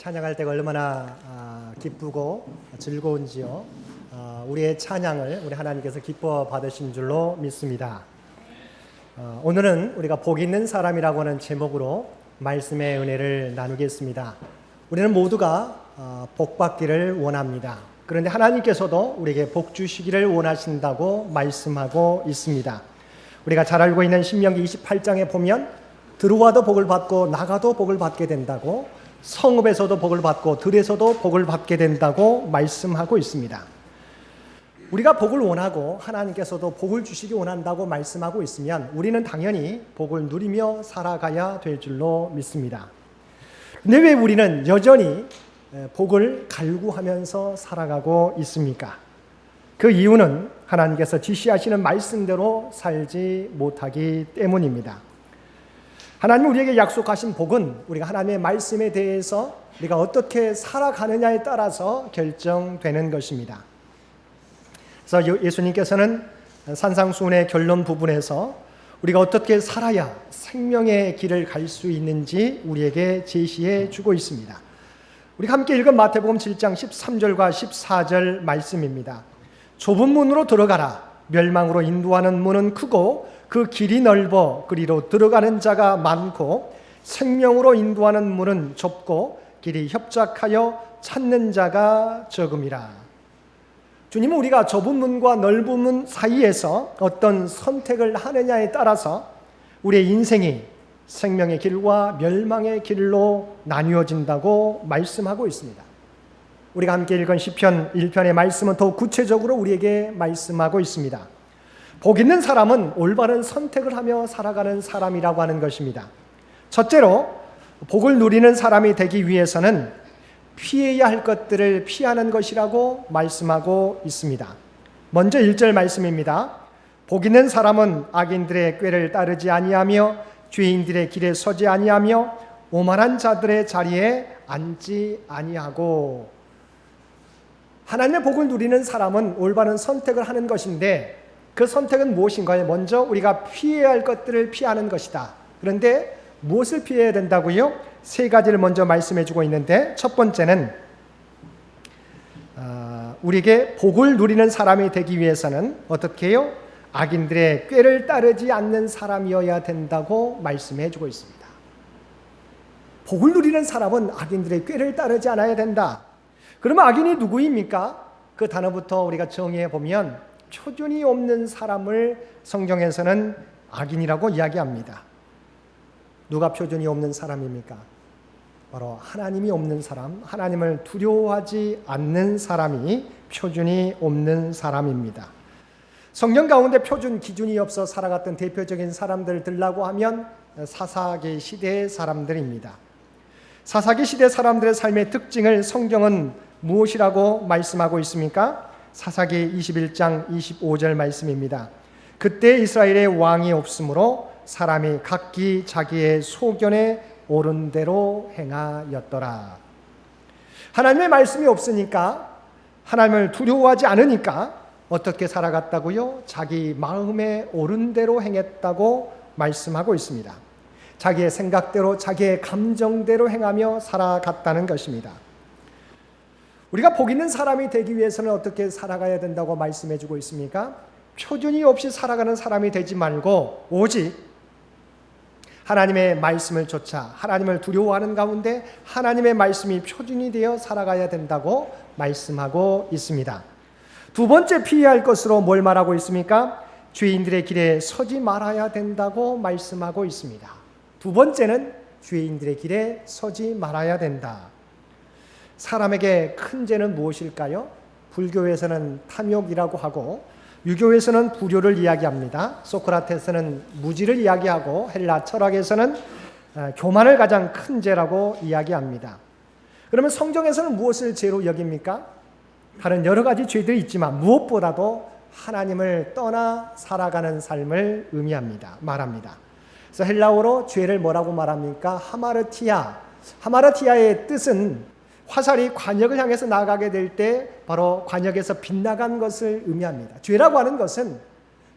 찬양할 때가 얼마나 기쁘고 즐거운지요. 우리의 찬양을 우리 하나님께서 기뻐 받으신 줄로 믿습니다. 오늘은 우리가 복 있는 사람이라고 하는 제목으로 말씀의 은혜를 나누겠습니다. 우리는 모두가 복 받기를 원합니다. 그런데 하나님께서도 우리에게 복 주시기를 원하신다고 말씀하고 있습니다. 우리가 잘 알고 있는 신명기 28장에 보면 들어와도 복을 받고 나가도 복을 받게 된다고, 성읍에서도 복을 받고 들에서도 복을 받게 된다고 말씀하고 있습니다. 우리가 복을 원하고 하나님께서도 복을 주시기 원한다고 말씀하고 있으면 우리는 당연히 복을 누리며 살아가야 될 줄로 믿습니다. 근데 왜 우리는 여전히 복을 갈구하면서 살아가고 있습니까? 그 이유는 하나님께서 지시하시는 말씀대로 살지 못하기 때문입니다. 하나님 우리에게 약속하신 복은 우리가 하나님의 말씀에 대해서 우리가 어떻게 살아가느냐에 따라서 결정되는 것입니다. 그래서 예수님께서는 산상수훈의 결론 부분에서 우리가 어떻게 살아야 생명의 길을 갈 수 있는지 우리에게 제시해 주고 있습니다. 우리가 함께 읽은 마태복음 7장 13절과 14절 말씀입니다. 좁은 문으로 들어가라. 멸망으로 인도하는 문은 크고 그 길이 넓어 그리로 들어가는 자가 많고 생명으로 인도하는 문은 좁고 길이 협착하여 찾는 자가 적음이라. 주님은 우리가 좁은 문과 넓은 문 사이에서 어떤 선택을 하느냐에 따라서 우리의 인생이 생명의 길과 멸망의 길로 나뉘어진다고 말씀하고 있습니다. 우리가 함께 읽은 시편 1편의 말씀은 더욱 구체적으로 우리에게 말씀하고 있습니다. 복 있는 사람은 올바른 선택을 하며 살아가는 사람이라고 하는 것입니다. 첫째로 복을 누리는 사람이 되기 위해서는 피해야 할 것들을 피하는 것이라고 말씀하고 있습니다. 먼저 1절 말씀입니다. 복 있는 사람은 악인들의 꾀를 따르지 아니하며 죄인들의 길에 서지 아니하며 오만한 자들의 자리에 앉지 아니하고. 하나님의 복을 누리는 사람은 올바른 선택을 하는 것인데 그 선택은 무엇인가요? 먼저 우리가 피해야 할 것들을 피하는 것이다. 그런데 무엇을 피해야 된다고요? 세 가지를 먼저 말씀해 주고 있는데, 첫 번째는 우리에게 복을 누리는 사람이 되기 위해서는 어떻게 해요? 악인들의 꾀를 따르지 않는 사람이어야 된다고 말씀해 주고 있습니다. 복을 누리는 사람은 악인들의 꾀를 따르지 않아야 된다. 그러면 악인이 누구입니까? 그 단어부터 우리가 정의해 보면 표준이 없는 사람을 성경에서는 악인이라고 이야기합니다. 누가 표준이 없는 사람입니까? 바로 하나님이 없는 사람, 하나님을 두려워하지 않는 사람이 표준이 없는 사람입니다. 성경 가운데 표준 기준이 없어 살아갔던 대표적인 사람들 들라고 하면 사사기 시대의 사람들입니다. 사사기 시대 사람들의 삶의 특징을 성경은 무엇이라고 말씀하고 있습니까? 사사기 21장 25절 말씀입니다. 그때 이스라엘의 왕이 없으므로 사람이 각기 자기의 소견에 옳은 대로 행하였더라. 하나님의 말씀이 없으니까, 하나님을 두려워하지 않으니까 어떻게 살아갔다고요? 자기 마음에 옳은 대로 행했다고 말씀하고 있습니다. 자기의 생각대로, 자기의 감정대로 행하며 살아갔다는 것입니다. 우리가 복 있는 사람이 되기 위해서는 어떻게 살아가야 된다고 말씀해 주고 있습니까? 표준이 없이 살아가는 사람이 되지 말고 오직 하나님의 말씀을 좇아 하나님을 두려워하는 가운데 하나님의 말씀이 표준이 되어 살아가야 된다고 말씀하고 있습니다. 두 번째 피해야 할 것으로 뭘 말하고 있습니까? 죄인들의 길에 서지 말아야 된다고 말씀하고 있습니다. 두 번째는 죄인들의 길에 서지 말아야 된다. 사람에게 큰 죄는 무엇일까요? 불교에서는 탐욕이라고 하고 유교에서는 불효를 이야기합니다. 소크라테스는 무지를 이야기하고 헬라 철학에서는 교만을 가장 큰 죄라고 이야기합니다. 그러면 성경에서는 무엇을 죄로 여깁니까? 다른 여러 가지 죄들이 있지만 무엇보다도 하나님을 떠나 살아가는 삶을 말합니다. 그래서 헬라어로 죄를 뭐라고 말합니까? 하마르티아. 하마르티아의 뜻은 화살이 관역을 향해서 나가게 될 때 바로 관역에서 빗나간 것을 의미합니다. 죄라고 하는 것은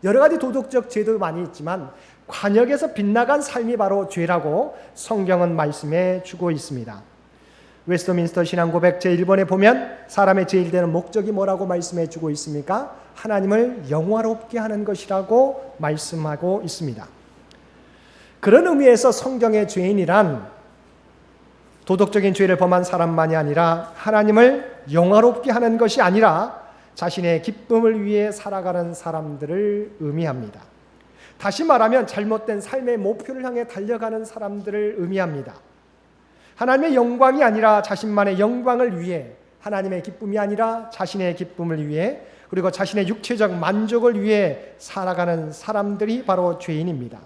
여러 가지 도덕적 죄도 많이 있지만 관역에서 빗나간 삶이 바로 죄라고 성경은 말씀해 주고 있습니다. 웨스트민스터 신앙고백 제1번에 보면 사람의 제일 되는 목적이 뭐라고 말씀해 주고 있습니까? 하나님을 영화롭게 하는 것이라고 말씀하고 있습니다. 그런 의미에서 성경의 죄인이란 도덕적인 죄를 범한 사람만이 아니라 하나님을 영화롭게 하는 것이 아니라 자신의 기쁨을 위해 살아가는 사람들을 의미합니다. 다시 말하면 잘못된 삶의 목표를 향해 달려가는 사람들을 의미합니다. 하나님의 영광이 아니라 자신만의 영광을 위해, 하나님의 기쁨이 아니라 자신의 기쁨을 위해, 그리고 자신의 육체적 만족을 위해 살아가는 사람들이 바로 죄인입니다.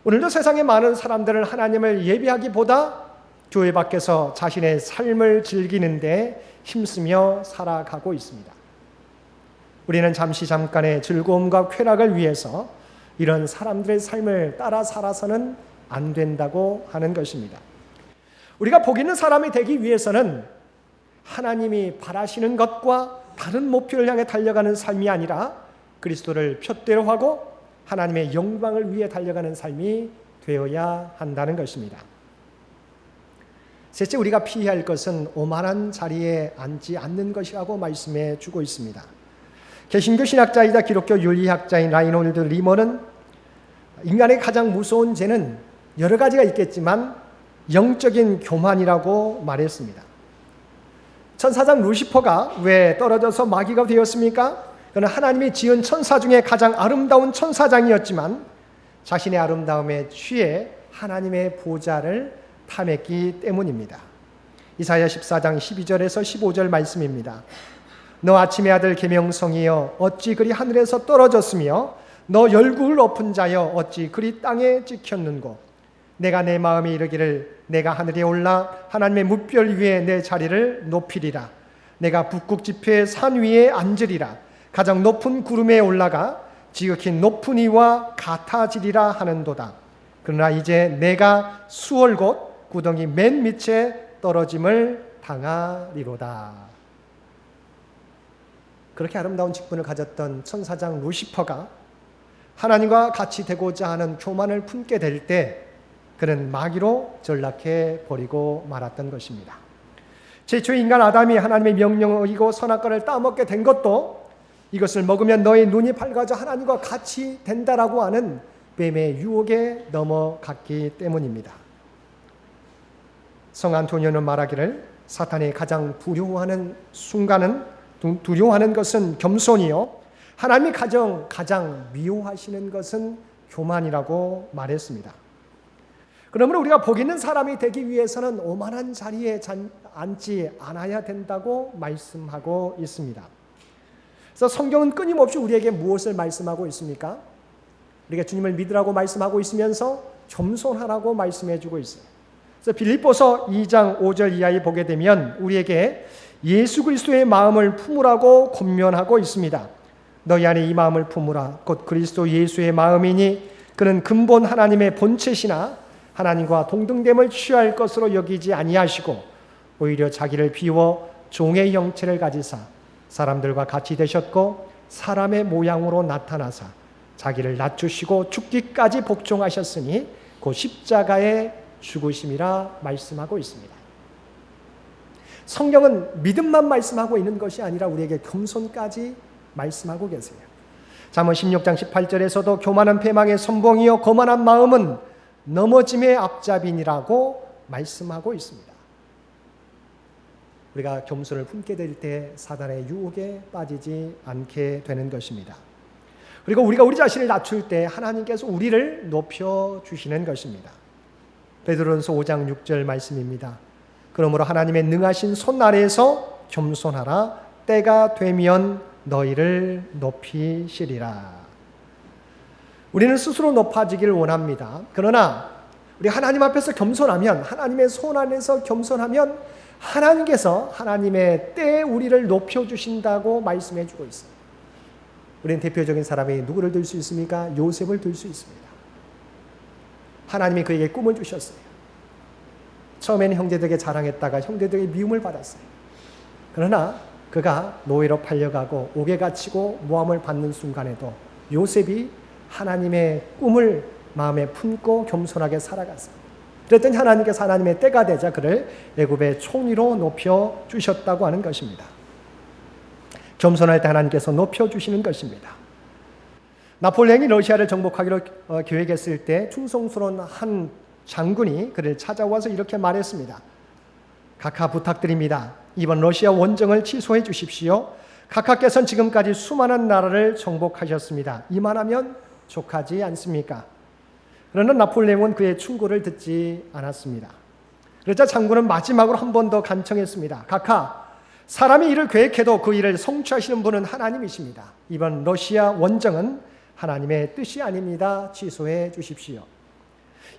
오늘도 세상의 많은 사람들은 하나님을 예배하기보다 교회 밖에서 자신의 삶을 즐기는데 힘쓰며 살아가고 있습니다. 우리는 잠깐의 즐거움과 쾌락을 위해서 이런 사람들의 삶을 따라 살아서는 안 된다고 하는 것입니다. 우리가 복 있는 사람이 되기 위해서는 하나님이 바라시는 것과 다른 목표를 향해 달려가는 삶이 아니라 그리스도를 푯대로 하고 하나님의 영광을 위해 달려가는 삶이 되어야 한다는 것입니다. 셋째, 우리가 피해야 할 것은 오만한 자리에 앉지 않는 것이라고 말씀해 주고 있습니다. 개신교 신학자이자 기독교 윤리학자인 라이놀드 리머는 인간의 가장 무서운 죄는 여러 가지가 있겠지만 영적인 교만이라고 말했습니다. 천사장 루시퍼가 왜 떨어져서 마귀가 되었습니까? 그는 하나님이 지은 천사 중에 가장 아름다운 천사장이었지만 자신의 아름다움에 취해 하나님의 보좌를 탐했기 때문입니다. 이사야 14장 12절에서 15절 말씀입니다. 너 아침의 아들 계명성이여 어찌 그리 하늘에서 떨어졌으며 너 열국을 높은 자여 어찌 그리 땅에 찍혔는고 내가 내 마음에 이르기를 내가 하늘에 올라 하나님의 뭇별 위에 내 자리를 높이리라. 내가 북극 지폐의 산 위에 앉으리라. 가장 높은 구름에 올라가 지극히 높은 이와 같아지리라 하는도다. 그러나 이제 내가 수월 곧 구덩이 맨 밑에 떨어짐을 당하리로다. 그렇게 아름다운 직분을 가졌던 천사장 루시퍼가 하나님과 같이 되고자 하는 교만을 품게 될 때 그는 마귀로 전락해 버리고 말았던 것입니다. 최초의 인간 아담이 하나님의 명령을 어기고 선악과를 따먹게 된 것도 이것을 먹으면 너의 눈이 밝아져 하나님과 같이 된다라고 하는 뱀의 유혹에 넘어갔기 때문입니다. 성 안토니오는 말하기를 사탄이 가장 두려워하는 것은 겸손이요 하나님이 가장 미워하시는 것은 교만이라고 말했습니다. 그러므로 우리가 복 있는 사람이 되기 위해서는 오만한 자리에 앉지 않아야 된다고 말씀하고 있습니다. 그래서 성경은 끊임없이 우리에게 무엇을 말씀하고 있습니까? 우리가 주님을 믿으라고 말씀하고 있으면서 겸손하라고 말씀해 주고 있어요. 그래서 빌립보서 2장 5절 이하에 보게 되면 우리에게 예수 그리스도의 마음을 품으라고 권면하고 있습니다. 너희 안에 이 마음을 품으라. 곧 그리스도 예수의 마음이니 그는 근본 하나님의 본체시나 하나님과 동등됨을 취할 것으로 여기지 아니하시고 오히려 자기를 비워 종의 형체를 가지사 사람들과 같이 되셨고 사람의 모양으로 나타나사 자기를 낮추시고 죽기까지 복종하셨으니 그 십자가의 죽으심이라 말씀하고 있습니다. 성경은 믿음만 말씀하고 있는 것이 아니라 우리에게 겸손까지 말씀하고 계세요. 잠언 16장 18절에서도 교만은 패망의 선봉이요 거만한 마음은 넘어짐의 앞잡이니라고 말씀하고 있습니다. 우리가 겸손을 품게 될 때 사단의 유혹에 빠지지 않게 되는 것입니다. 그리고 우리가 우리 자신을 낮출 때 하나님께서 우리를 높여주시는 것입니다. 베드로전서 5장 6절 말씀입니다. 그러므로 하나님의 능하신 손 아래에서 겸손하라. 때가 되면 너희를 높이시리라. 우리는 스스로 높아지기를 원합니다. 그러나 우리 하나님 앞에서 겸손하면, 하나님의 손 안에서 겸손하면 하나님께서 하나님의 때에 우리를 높여주신다고 말씀해 주고 있어요. 우리는 대표적인 사람이 누구를 들 수 있습니까? 요셉을 들 수 있습니다. 하나님이 그에게 꿈을 주셨어요. 처음에는 형제들에게 자랑했다가 형제들에게 미움을 받았어요. 그러나 그가 노예로 팔려가고 옥에 갇히고 모함을 받는 순간에도 요셉이 하나님의 꿈을 마음에 품고 겸손하게 살아갔어요. 그랬더니 하나님께서 하나님의 때가 되자 그를 애굽의 총리로 높여주셨다고 하는 것입니다. 겸손할 때 하나님께서 높여주시는 것입니다. 나폴레옹이 러시아를 정복하기로 계획했을 때 충성스러운 한 장군이 그를 찾아와서 이렇게 말했습니다. 각하 부탁드립니다. 이번 러시아 원정을 취소해 주십시오. 각하께서는 지금까지 수많은 나라를 정복하셨습니다. 이만하면 족하지 않습니까? 그러나 나폴레옹은 그의 충고를 듣지 않았습니다. 그러자 장군은 마지막으로 한 번 더 간청했습니다. 각하, 사람이 일을 계획해도 그 일을 성취하시는 분은 하나님이십니다. 이번 러시아 원정은 하나님의 뜻이 아닙니다. 취소해 주십시오.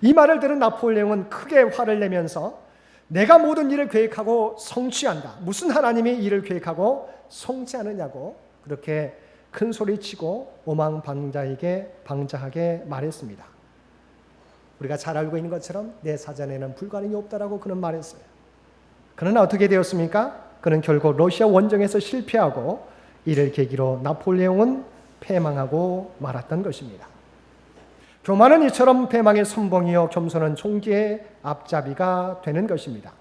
이 말을 들은 나폴레옹은 크게 화를 내면서 내가 모든 일을 계획하고 성취한다. 무슨 하나님이 일을 계획하고 성취하느냐고 그렇게 큰 소리치고 오망방자하게 말했습니다. 우리가 잘 알고 있는 것처럼 내 사전에는 불가능이 없다라고 그는 말했어요. 그러나 어떻게 되었습니까? 그는 결국 러시아 원정에서 실패하고 이를 계기로 나폴레옹은 패망하고 말았던 것입니다. 교만은 이처럼 패망의 선봉이요 겸손은 총기의 앞잡이가 되는 것입니다.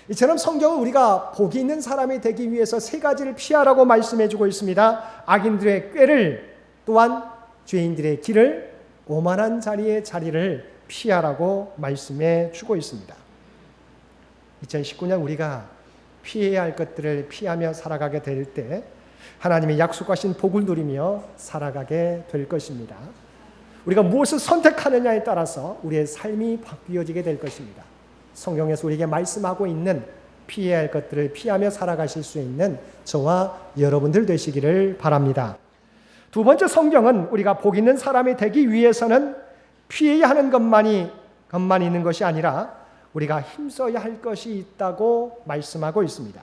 이처럼 성경은 우리가 복이 있는 사람이 되기 위해서 세 가지를 피하라고 말씀해주고 있습니다. 악인들의 꾀를, 또한 죄인들의 길을, 오만한 자리를 피하라고 말씀해주고 있습니다. 2019년 우리가 피해야 할 것들을 피하며 살아가게 될 때 하나님이 약속하신 복을 누리며 살아가게 될 것입니다. 우리가 무엇을 선택하느냐에 따라서 우리의 삶이 바뀌어지게 될 것입니다. 성경에서 우리에게 말씀하고 있는 피해야 할 것들을 피하며 살아가실 수 있는 저와 여러분들 되시기를 바랍니다. 두 번째, 성경은 우리가 복 있는 사람이 되기 위해서는 피해야 하는 것만 있는 것이 아니라 우리가 힘써야 할 것이 있다고 말씀하고 있습니다.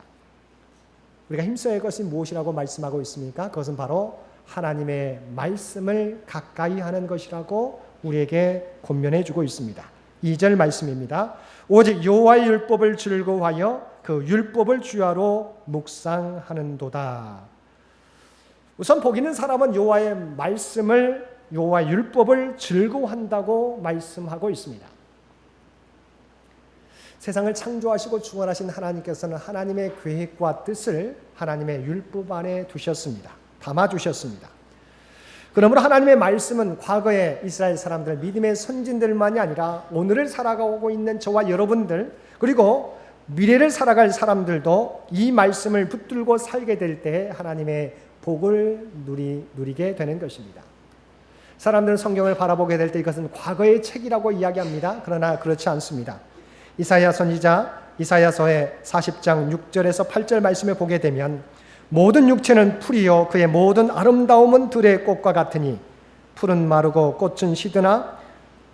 우리가 힘써야 할 것이 무엇이라고 말씀하고 있습니까? 그것은 바로 하나님의 말씀을 가까이 하는 것이라고 우리에게 권면해 주고 있습니다. 2절 말씀입니다. 오직 여호와의 율법을 즐거워하여 그 율법을 주야로 묵상하는도다. 우선 복 있는 사람은 여호와의 율법을 즐거워한다고 말씀하고 있습니다. 세상을 창조하시고 주관하신 하나님께서는 하나님의 계획과 뜻을 하나님의 율법 안에 두셨습니다. 담아주셨습니다. 그러므로 하나님의 말씀은 과거의 이스라엘 사람들, 믿음의 선진들만이 아니라 오늘을 살아가고 있는 저와 여러분들, 그리고 미래를 살아갈 사람들도 이 말씀을 붙들고 살게 될 때 하나님의 복을 누리게 되는 것입니다. 사람들은 성경을 바라보게 될 때 이것은 과거의 책이라고 이야기합니다. 그러나 그렇지 않습니다. 이사야 선지자 이사야서의 40장 6절에서 8절 말씀을 보게 되면 모든 육체는 풀이요 그의 모든 아름다움은 들의 꽃과 같으니 풀은 마르고 꽃은 시드나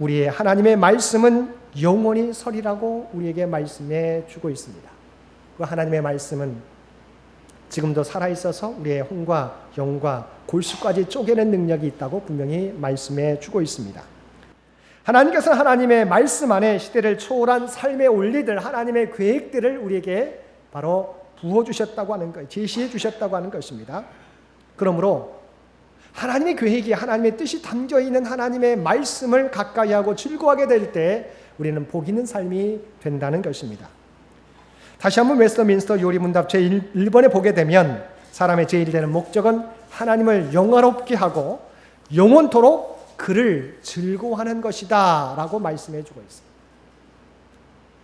우리의 하나님의 말씀은 영원히 서리라고 우리에게 말씀해 주고 있습니다. 그 하나님의 말씀은 지금도 살아있어서 우리의 혼과 영과 골수까지 쪼개는 능력이 있다고 분명히 말씀해 주고 있습니다. 하나님께서는 하나님의 말씀 안에 시대를 초월한 삶의 원리들, 하나님의 계획들을 우리에게 바로 부어주셨다고 하는 것, 제시해 주셨다고 하는 것입니다. 그러므로 하나님의 계획이, 하나님의 뜻이 담겨있는 하나님의 말씀을 가까이 하고 즐거워하게 될 때 우리는 복 있는 삶이 된다는 것입니다. 다시 한번 웨스트민스터 요리문답 제1번에 보게 되면 사람의 제일 되는 목적은 하나님을 영화롭게 하고 영원토록 그를 즐거워하는 것이다 라고 말씀해 주고 있습니다.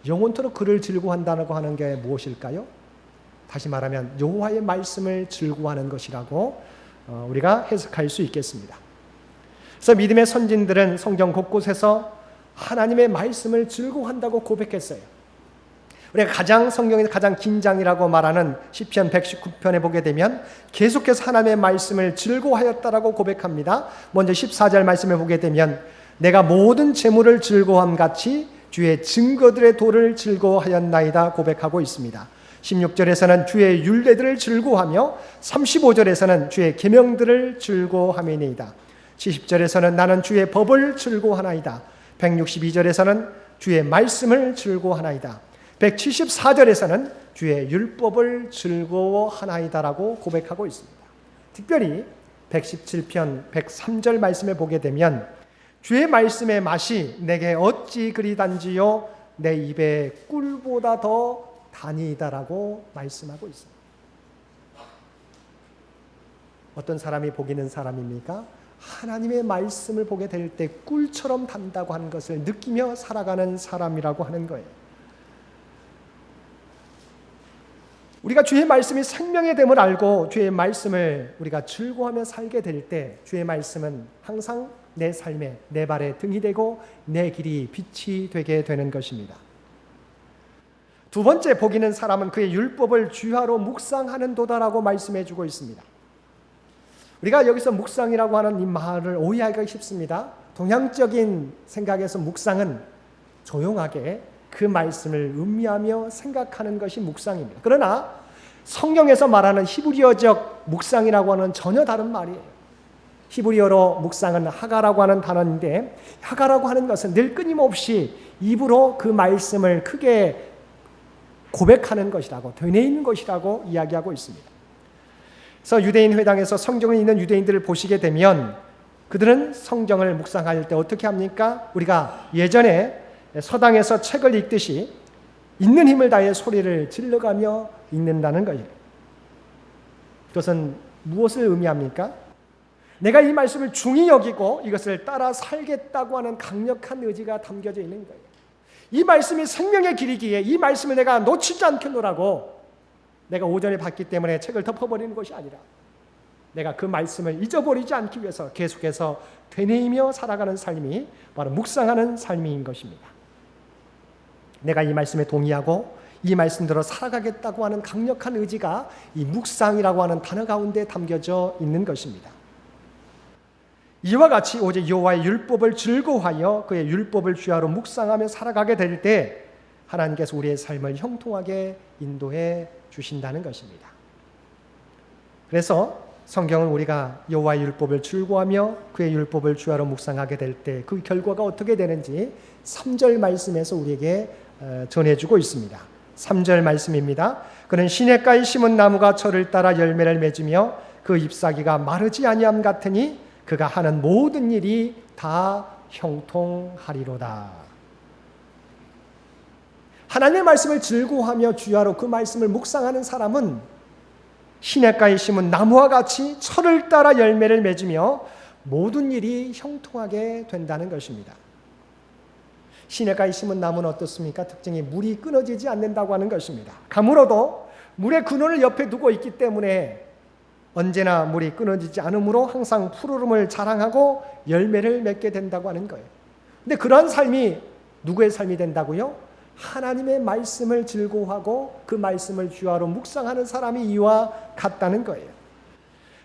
영원토록 그를 즐거워한다고 하는 게 무엇일까요? 다시 말하면 여호와의 말씀을 즐거워하는 것이라고 우리가 해석할 수 있겠습니다. 그래서 믿음의 선진들은 성경 곳곳에서 하나님의 말씀을 즐거워한다고 고백했어요. 우리가 성경에서 가장 긴 장이라고 말하는 시편 119편에 보게 되면 계속해서 하나님의 말씀을 즐거워하였다라고 고백합니다. 먼저 14절 말씀을 보게 되면 내가 모든 재물을 즐거워함 같이 주의 증거들의 도를 즐거워하였나이다 고백하고 있습니다. 16절에서는 주의 율례들을 즐거워하며 35절에서는 주의 계명들을 즐거워함이니이다. 70절에서는 나는 주의 법을 즐거워하나이다. 162절에서는 주의 말씀을 즐거워하나이다. 174절에서는 주의 율법을 즐거워하나이다라고 고백하고 있습니다. 특별히 117편 103절 말씀에 보게 되면 주의 말씀의 맛이 내게 어찌 그리 단지요 내 입에 꿀보다 더 단이다라고 말씀하고 있습니다. 어떤 사람이 복 있는 사람입니까? 하나님의 말씀을 보게 될 때 꿀처럼 단다고 하는 것을 느끼며 살아가는 사람이라고 하는 거예요. 우리가 주의 말씀이 생명의 됨을 알고 주의 말씀을 우리가 즐거워하며 살게 될 때 주의 말씀은 항상 내 삶에 내 발에 등이 되고 내 길이 빛이 되게 되는 것입니다. 두 번째, 복 있는 사람은 그의 율법을 주야로 묵상하는 도다라고 말씀해 주고 있습니다. 우리가 여기서 묵상이라고 하는 이 말을 오해하기가 쉽습니다. 동양적인 생각에서 묵상은 조용하게 그 말씀을 음미하며 생각하는 것이 묵상입니다. 그러나 성경에서 말하는 히브리어적 묵상이라고 하는 전혀 다른 말이에요. 히브리어로 묵상은 하가라고 하는 단어인데, 하가라고 하는 것은 늘 끊임없이 입으로 그 말씀을 크게 고백하는 것이라고, 되뇌이는 것이라고 이야기하고 있습니다. 그래서 유대인 회당에서 성경을 읽는 유대인들을 보시게 되면 그들은 성경을 묵상할 때 어떻게 합니까? 우리가 예전에 서당에서 책을 읽듯이 있는 힘을 다해 소리를 질러가며 읽는다는 거예요. 그것은 무엇을 의미합니까? 내가 이 말씀을 중히 여기고 이것을 따라 살겠다고 하는 강력한 의지가 담겨져 있는 거예요. 이 말씀이 생명의 길이기에 이 말씀을 내가 놓치지 않겠노라고 내가 오전에 봤기 때문에 책을 덮어버리는 것이 아니라 내가 그 말씀을 잊어버리지 않기 위해서 계속해서 되뇌이며 살아가는 삶이 바로 묵상하는 삶인 것입니다. 내가 이 말씀에 동의하고 이 말씀대로 살아가겠다고 하는 강력한 의지가 이 묵상이라고 하는 단어 가운데 담겨져 있는 것입니다. 이와 같이 오직 여호와의 율법을 즐거워하여 그의 율법을 주야로 묵상하며 살아가게 될 때 하나님께서 우리의 삶을 형통하게 인도해 주신다는 것입니다. 그래서 성경은 우리가 여호와의 율법을 즐거워하며 그의 율법을 주야로 묵상하게 될 때 그 결과가 어떻게 되는지 3절 말씀에서 우리에게 전해주고 있습니다. 3절 말씀입니다. 그는 시냇가에 심은 나무가 철을 따라 열매를 맺으며 그 잎사귀가 마르지 아니함 같으니 그가 하는 모든 일이 다 형통하리로다. 하나님의 말씀을 즐거워하며 주야로 그 말씀을 묵상하는 사람은 시냇가에 심은 나무와 같이 철을 따라 열매를 맺으며 모든 일이 형통하게 된다는 것입니다. 시냇가에 심은 나무는 어떻습니까? 특징이 물이 끊어지지 않는다고 하는 것입니다. 가물어도 물의 근원을 옆에 두고 있기 때문에 언제나 물이 끊어지지 않으므로 항상 푸르름을 자랑하고 열매를 맺게 된다고 하는 거예요. 근데 그러한 삶이 누구의 삶이 된다고요? 하나님의 말씀을 즐거워하고 그 말씀을 주야로 묵상하는 사람이 이와 같다는 거예요.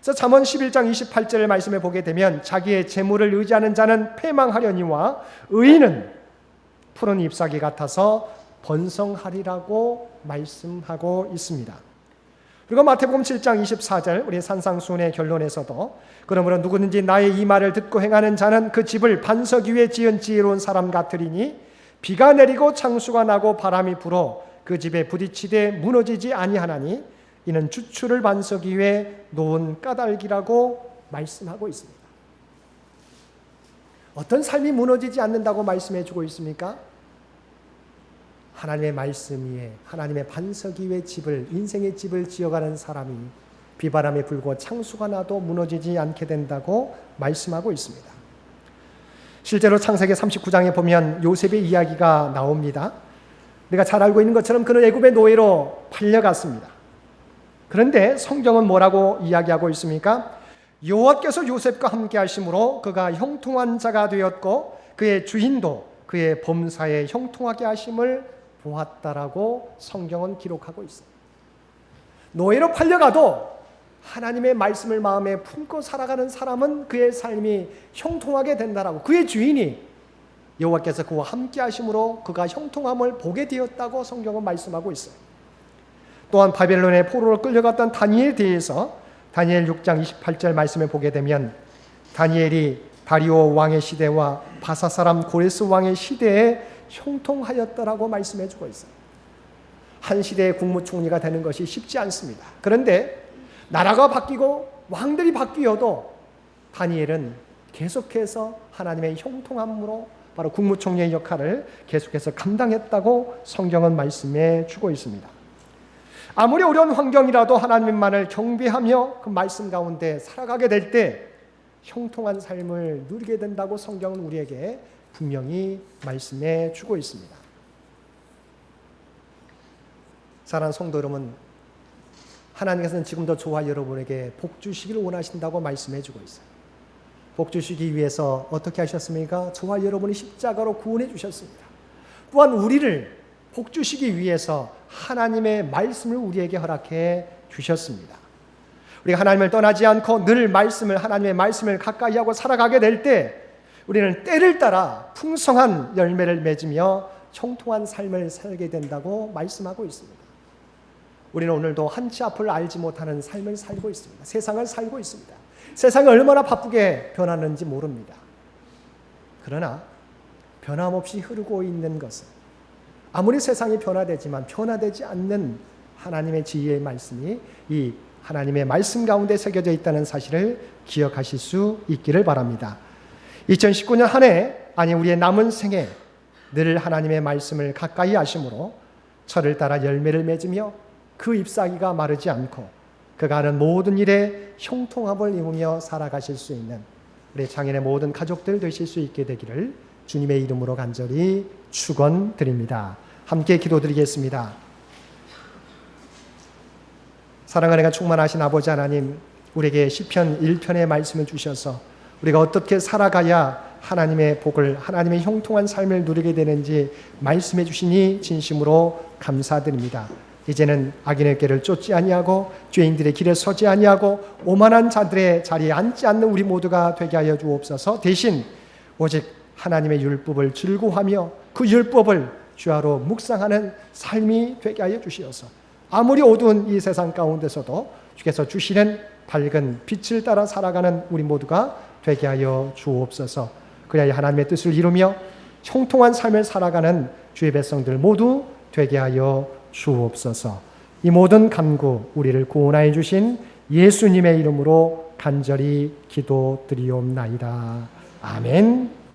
그래서 잠언 11장 28절의 말씀에 보게 되면 자기의 재물을 의지하는 자는 패망하려니와 의인은 푸른 잎사귀 같아서 번성하리라고 말씀하고 있습니다. 그리고 마태복음 7장 24절 우리 산상수훈의 결론에서도 그러므로 누구든지 나의 이 말을 듣고 행하는 자는 그 집을 반석 위에 지은 지혜로운 사람 같으리니 비가 내리고 창수가 나고 바람이 불어 그 집에 부딪히되 무너지지 아니하나니 이는 주추를 반석 위에 놓은 까닭이라고 말씀하고 있습니다. 어떤 삶이 무너지지 않는다고 말씀해 주고 있습니까? 하나님의 말씀 위에 하나님의 반석 위에 집을 인생의 집을 지어가는 사람이 비바람이 불고 창수가 나도 무너지지 않게 된다고 말씀하고 있습니다. 실제로 창세기 39장에 보면 요셉의 이야기가 나옵니다. 우리가 잘 알고 있는 것처럼 그는 애굽의 노예로 팔려갔습니다. 그런데 성경은 뭐라고 이야기하고 있습니까? 여호와께서 요셉과 함께 하심으로 그가 형통한 자가 되었고 그의 주인도 그의 범사에 형통하게 하심을 보았다라고 성경은 기록하고 있어요. 노예로 팔려가도 하나님의 말씀을 마음에 품고 살아가는 사람은 그의 삶이 형통하게 된다라고, 그의 주인이 여호와께서 그와 함께 하심으로 그가 형통함을 보게 되었다고 성경은 말씀하고 있어요. 또한 바벨론의 포로로 끌려갔던 다니엘에 대해서 다니엘 6장 28절 말씀을 보게 되면 다니엘이 다리오 왕의 시대와 바사 사람 고레스 왕의 시대에 형통하였다라고 말씀해 주고 있어요. 한 시대의 국무총리가 되는 것이 쉽지 않습니다. 그런데 나라가 바뀌고 왕들이 바뀌어도 다니엘은 계속해서 하나님의 형통함으로 바로 국무총리의 역할을 계속해서 감당했다고 성경은 말씀해 주고 있습니다. 아무리 어려운 환경이라도 하나님만을 경배하며 그 말씀 가운데 살아가게 될 때 형통한 삶을 누리게 된다고 성경은 우리에게 분명히 말씀해 주고 있습니다. 사랑하는 성도 여러분, 하나님께서는 지금도 저와 여러분에게 복 주시기를 원하신다고 말씀해 주고 있어요. 복 주시기 위해서 어떻게 하셨습니까? 저와 여러분이 십자가로 구원해 주셨습니다. 또한 우리를 복 주시기 위해서 하나님의 말씀을 우리에게 허락해 주셨습니다. 우리가 하나님을 떠나지 않고 늘 하나님의 말씀을 가까이 하고 살아가게 될 때 우리는 때를 따라 풍성한 열매를 맺으며 형통한 삶을 살게 된다고 말씀하고 있습니다. 우리는 오늘도 한치 앞을 알지 못하는 삶을 살고 있습니다. 세상을 살고 있습니다. 세상이 얼마나 바쁘게 변하는지 모릅니다. 그러나 변함없이 흐르고 있는 것은 아무리 세상이 변화되지만 변화되지 않는 하나님의 지혜의 말씀이 이 하나님의 말씀 가운데 새겨져 있다는 사실을 기억하실 수 있기를 바랍니다. 2019년 한 해, 아니 우리의 남은 생에 늘 하나님의 말씀을 가까이 하심으로 철을 따라 열매를 맺으며 그 잎사귀가 마르지 않고 그가 하는 모든 일에 형통함을 입으며 살아가실 수 있는 우리 장인의 모든 가족들 되실 수 있게 되기를 주님의 이름으로 간절히 축원드립니다. 함께 기도드리겠습니다. 사랑하는 충만하신 아버지 하나님, 우리에게 시편 1편의 말씀을 주셔서 우리가 어떻게 살아가야 하나님의 복을, 하나님의 형통한 삶을 누리게 되는지 말씀해 주시니 진심으로 감사드립니다. 이제는 악인의 길을 쫓지 아니하고 죄인들의 길에 서지 아니하고 오만한 자들의 자리에 앉지 않는 우리 모두가 되게 하여 주옵소서. 대신 오직 하나님의 율법을 즐거워하며 그 율법을 주야로 묵상하는 삶이 되게 하여 주시어서 아무리 어두운 이 세상 가운데서도 주께서 주시는 밝은 빛을 따라 살아가는 우리 모두가 되게 하여 주옵소서. 그래야 하나님의 뜻을 이루며 형통한 삶을 살아가는 주의 백성들 모두 되게 하여 주옵소서. 이 모든 간구 우리를 구원하여 주신 예수님의 이름으로 간절히 기도드리옵나이다. 아멘.